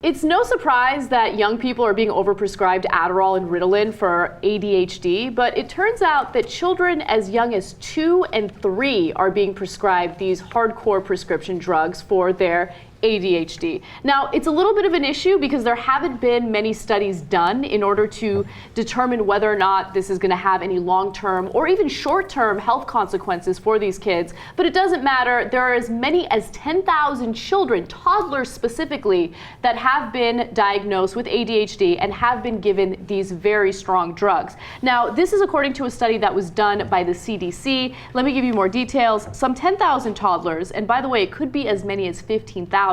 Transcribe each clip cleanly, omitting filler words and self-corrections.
It's no surprise that young people are being overprescribed Adderall and Ritalin for ADHD, but it turns out that children as young as 2 and 3 are being prescribed these hardcore prescription drugs for their ADHD. Now, it's a little bit of an issue because there haven't been many studies done in order to determine whether or not this is going to have any long-term or even short-term health consequences for these kids. But it doesn't matter. There are as many as 10,000 children, toddlers specifically, that have been diagnosed with ADHD and have been given these very strong drugs. Now, this is according to a study that was done by the CDC. Let me give you more details. Some 10,000 toddlers, and by the way, it could be as many as 15,000,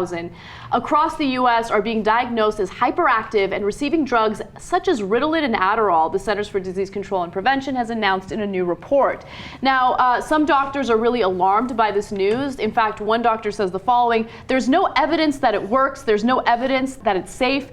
across the U.S. are being diagnosed as hyperactive and receiving drugs such as Ritalin and Adderall, the Centers for Disease Control and Prevention has announced in a new report. Now, some doctors are really alarmed by this news. In fact, one doctor says the following: there's no evidence that it works, there's no evidence that it's safe.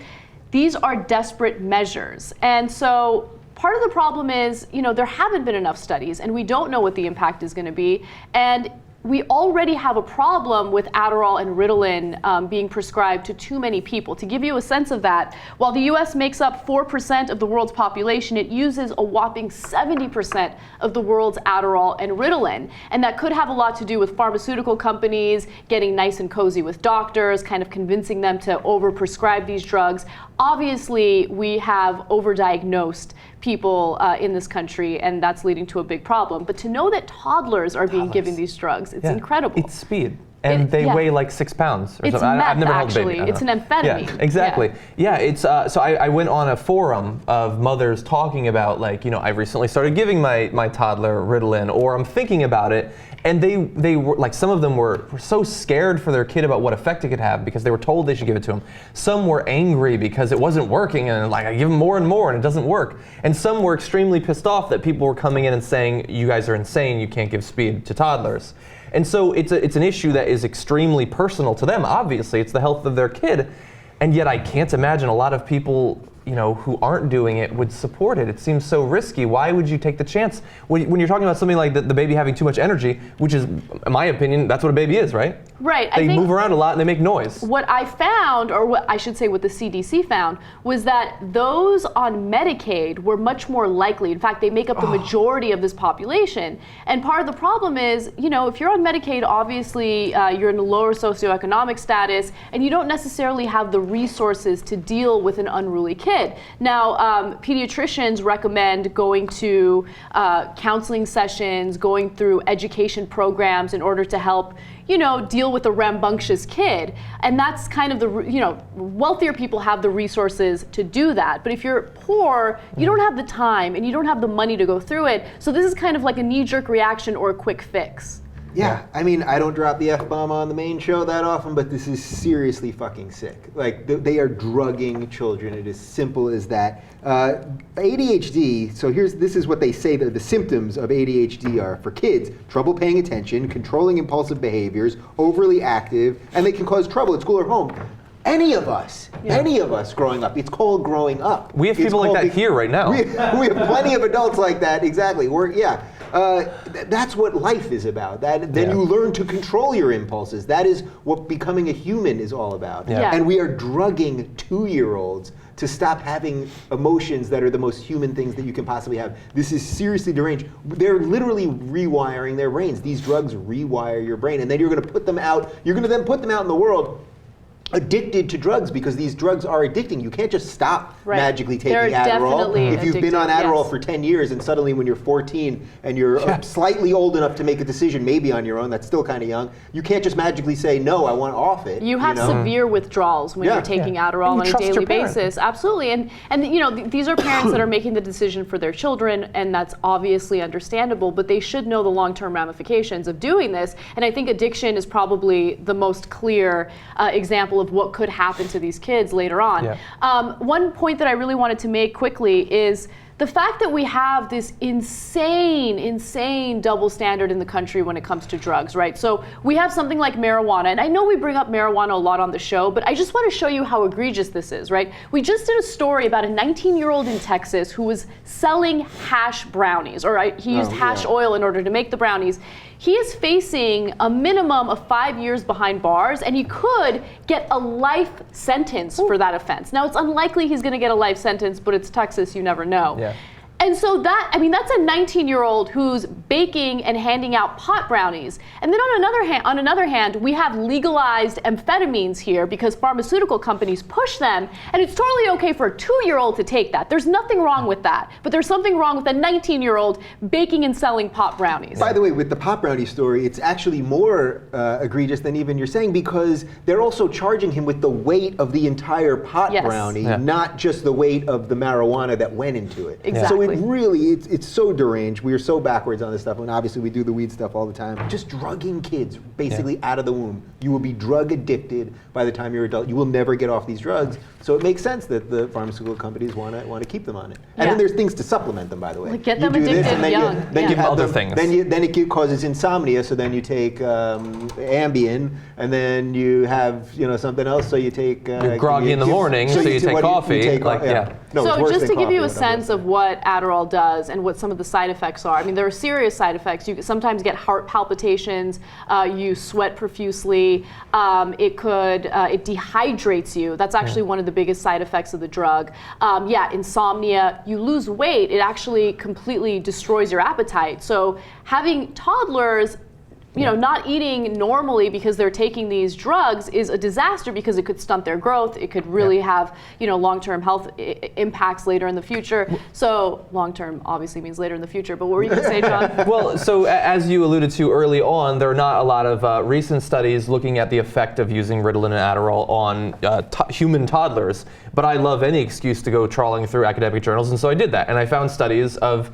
These are desperate measures. And so part of the problem is, there haven't been enough studies and we don't know what the impact is going to be. And we already have a problem with Adderall and Ritalin being prescribed to too many people. To give you a sense of that, while the U.S. makes up 4% of the world's population, it uses a whopping 70% of the world's Adderall and Ritalin. And that could have a lot to do with pharmaceutical companies getting nice and cozy with doctors, kind of convincing them to overprescribe these drugs. Obviously, we have overdiagnosed people in this country, and that's leading to a big problem. But to know that toddlers are being given these drugs, it's incredible. It's speed. And they weigh like 6 pounds or it's something. Meth, I've never held a actually. baby. It's an amphetamine. Yeah, exactly. Yeah, it's so I went on a forum of mothers talking about, like, I've recently started giving my toddler Ritalin, or I'm thinking about it. And they were like, some of them were so scared for their kid about what effect it could have because they were told they should give it to them. Some were angry because it wasn't working, and like, I give them more and more and it doesn't work. And some were extremely pissed off that people were coming in and saying, you guys are insane, you can't give speed to toddlers. And so it's an issue that is extremely personal to them. Obviously, it's the health of their kid. And yet I can't imagine a lot of people who aren't doing it would support it. It seems so risky. Why would you take the chance? When you're talking about something like the baby having too much energy, which is, in my opinion, that's what a baby is, right? Right. They move around a lot and they make noise. What I found, or what I should say what the CDC found, was that those on Medicaid were much more likely. In fact, they make up the majority of this population. And part of the problem is, if you're on Medicaid, obviously you're in a lower socioeconomic status and you don't necessarily have the resources to deal with an unruly kid. Now, pediatricians recommend going to counseling sessions, going through education programs in order to help, deal with a rambunctious kid. And that's kind of the, wealthier people have the resources to do that. But if you're poor, you don't have the time and you don't have the money to go through it. So this is kind of like a knee-jerk reaction or a quick fix. Yeah, I mean, I don't drop the F-bomb on the main show that often, but this is seriously fucking sick. Like, they are drugging children. It is simple as that. ADHD, so this is what they say that the symptoms of ADHD are for kids: trouble paying attention, controlling impulsive behaviors, overly active, and they can cause trouble at school or home. Any of us growing up, it's called growing up. We have people like that here right now. We have plenty of adults like that, exactly. That's what life is about. Then you learn to control your impulses. That is what becoming a human is all about. Yeah. And we are drugging 2-year-olds to stop having emotions that are the most human things that you can possibly have. This is seriously deranged. They're literally rewiring their brains. These drugs rewire your brain, and then you're going to put them out. You're going to then put them out in the world addicted to drugs, because these drugs are addicting. You can't just stop magically taking Adderall. If you've been on Adderall for 10 years and suddenly when you're 14 and you're slightly old enough to make a decision, maybe on your own, that's still kind of young, you can't just magically say, no, I want off it. You have severe withdrawals when you're taking Adderall on a daily basis. Absolutely. And these are parents that are making the decision for their children, and that's obviously understandable, but they should know the long-term ramifications of doing this. And I think addiction is probably the most clear example of what could happen to these kids later on. One point that I really wanted to make quickly is the fact that we have this insane double standard in the country when it comes to drugs, right? So we have something like marijuana, and I know we bring up marijuana a lot on the show, but I just want to show you how egregious this is, right? We just did a story about a 19-year-old in Texas who was selling hash brownies, or he used hash oil in order to make the brownies. He is facing a minimum of 5 years behind bars, and he could get a life sentence for that offense. Now, it's unlikely he's going to get a life sentence, but it's Texas, you never know. Yeah. And so that's a 19-year-old who's baking and handing out pot brownies. And then on another hand, we have legalized amphetamines here because pharmaceutical companies push them, and it's totally okay for a 2-year-old to take that. There's nothing wrong with that. But there's something wrong with a 19-year-old baking and selling pot brownies. By the way, with the pot brownie story, it's actually more egregious than even you're saying, because they're also charging him with the weight of the entire pot brownie, not just the weight of the marijuana that went into it. Exactly. So it really, it's so deranged. We are so backwards on this stuff, and obviously we do the weed stuff all the time. Just drugging kids basically out of the womb. You will be drug addicted by the time you're adult. You will never get off these drugs. So it makes sense that the pharmaceutical companies want to keep them on it. And then there's things to supplement them, by the way. Like get them addicted young. Then you have other things. Then it causes insomnia. So then you take Ambien, and then you have something else. So you take. You're groggy in the morning, so you take coffee. No, so it's just to give you a coffee, sense of what Adderall does and what some of the side effects are. I mean, there are serious side effects. You sometimes get heart palpitations. You sweat profusely. It dehydrates you. That's actually one of the biggest side effects of the drug. Insomnia. You lose weight. It actually completely destroys your appetite. So having toddlers not eating normally because they're taking these drugs is a disaster, because it could stunt their growth. It could really have, long-term health impacts later in the future. So long-term obviously means later in the future, but what were you going to say, John? Well, so as you alluded to early on, there are not a lot of recent studies looking at the effect of using Ritalin and Adderall on human toddlers, but I love any excuse to go trawling through academic journals, and so I did that, and I found studies of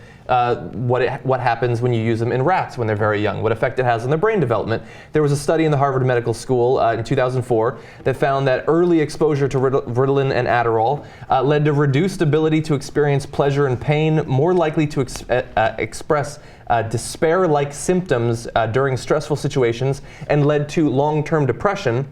what happens when you use them in rats when they're very young, what effect it has on their brain development. There was a study in the Harvard Medical School in 2004 that found that early exposure to Ritalin and Adderall led to reduced ability to experience pleasure and pain, more likely to express despair-like symptoms during stressful situations, and led to long-term depression.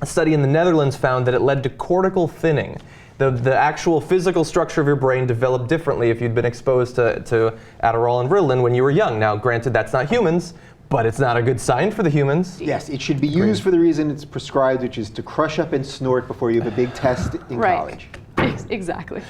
A study in the Netherlands found that it led to cortical thinning. The actual physical structure of your brain developed differently if you'd been exposed to Adderall and Ritalin when you were young. Now, granted, that's not humans, but it's not a good sign for the humans. Yes, it should be used for the reason it's prescribed, which is to crush up and snort before you have a big test in college. Exactly.